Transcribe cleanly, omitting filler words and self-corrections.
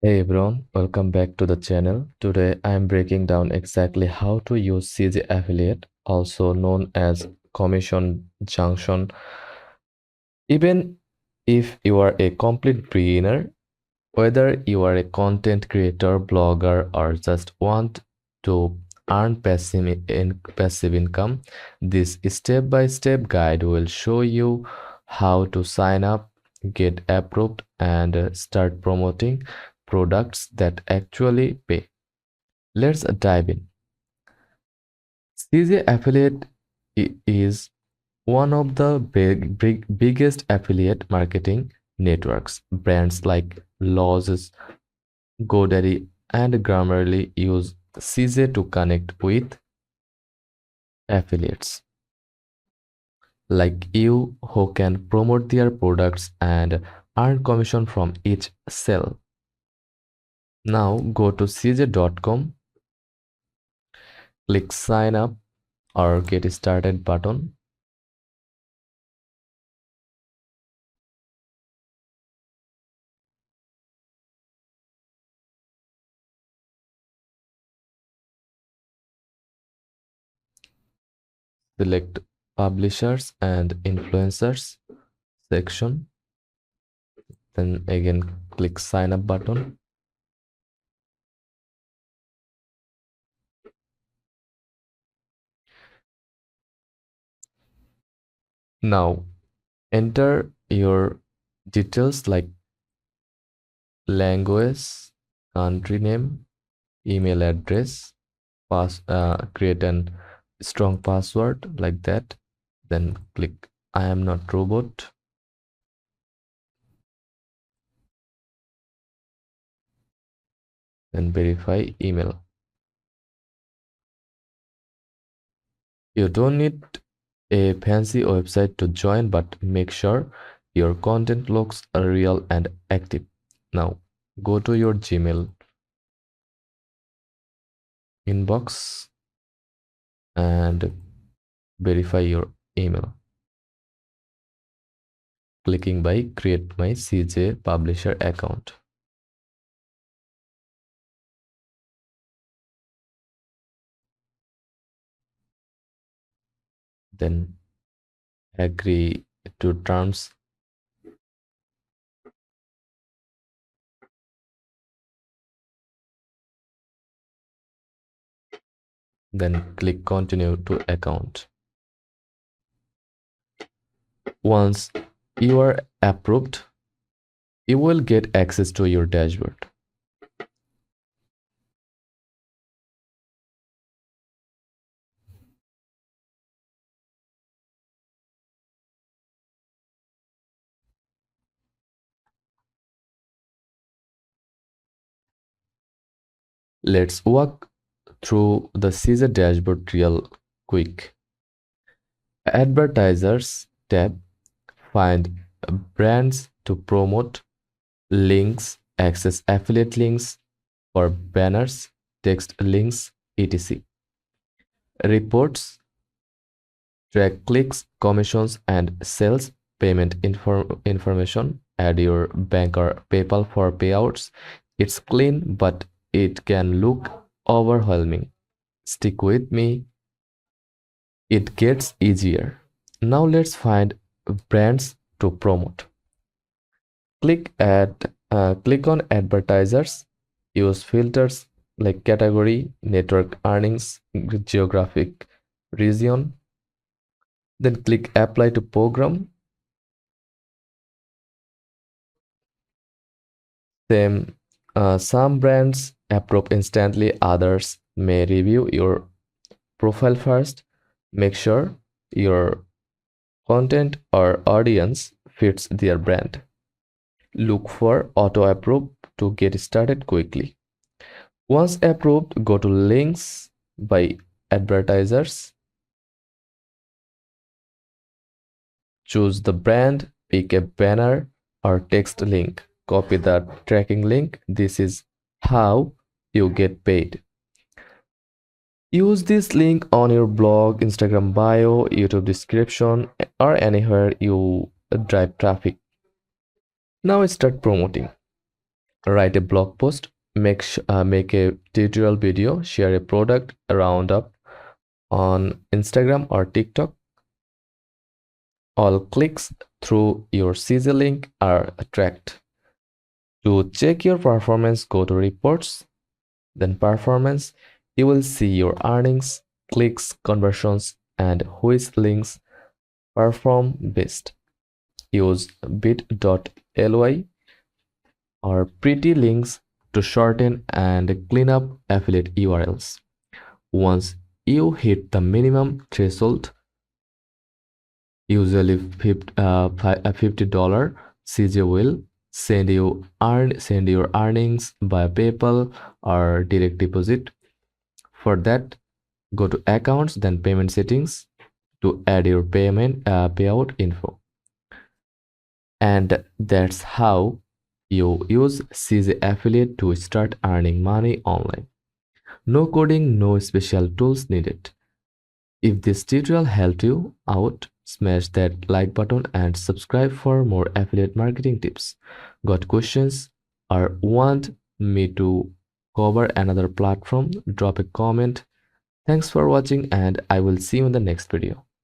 Hey everyone, welcome back to the channel. Today I am breaking down exactly how to use CJ Affiliate, also known as Commission Junction. Even if you are a complete beginner, whether you are a content creator, blogger, or just want to earn passive income, this step-by-step guide will show you how to sign up, get approved, and start promoting products that actually pay. Let's dive in. CJ Affiliate is one of the biggest affiliate marketing networks. Brands like Lozes, GoDaddy, and Grammarly use CJ to connect with affiliates like you who can promote their products and earn commission from each sale. Now go to cj.com, click sign up or get started button. Select publishers and influencers section, then again click sign up button. Now enter your details like language, country name, email address, create an strong password like that, then click I am not robot, then verify email. You don't need a fancy website to join, but make sure your content looks real and active. Now go to your Gmail inbox and verify your email, clicking by create my CJ publisher account. Then agree to terms. Then click continue to account. Once you are approved, you will get access to your dashboard. Let's walk through the CJ dashboard real quick. Advertisers tab, find brands to promote, links, access affiliate links for banners, text links, etc. Reports, track clicks, commissions, and sales, payment information, add your bank or PayPal for payouts. It's clean, but it can look overwhelming. Stick with me, it gets easier. Now let's find brands to promote. Click on advertisers, use filters like category, network earnings, geographic region, then click apply to program. Same, some brands approve instantly, others may review your profile first. Make sure your content or audience fits their brand. Look for auto approve to get started quickly. Once approved, go to links by advertisers. Choose the brand, pick a banner or text link. Copy the tracking link. This is how you get paid. Use this link on your blog, Instagram bio, YouTube description, or anywhere you drive traffic. Now start promoting. Write a blog post, make a tutorial video, share a product roundup on Instagram or TikTok. All clicks through your CZ link are tracked. To check your performance, go to reports, then performance. You will see your earnings, clicks, conversions, and which links perform best. Use bit.ly or pretty links to shorten and clean up affiliate URLs. Once you hit the minimum threshold, usually $50, CJ will send your earnings by PayPal or direct deposit. For that, go to accounts, then payment settings to add your payout info. And that's how you use CJ Affiliate to start earning money online. No coding, no special tools needed. If this tutorial helped you out, smash that like button and subscribe for more affiliate marketing tips. Got questions or want me to cover another platform? Drop a comment. Thanks for watching and I will see you in the next video.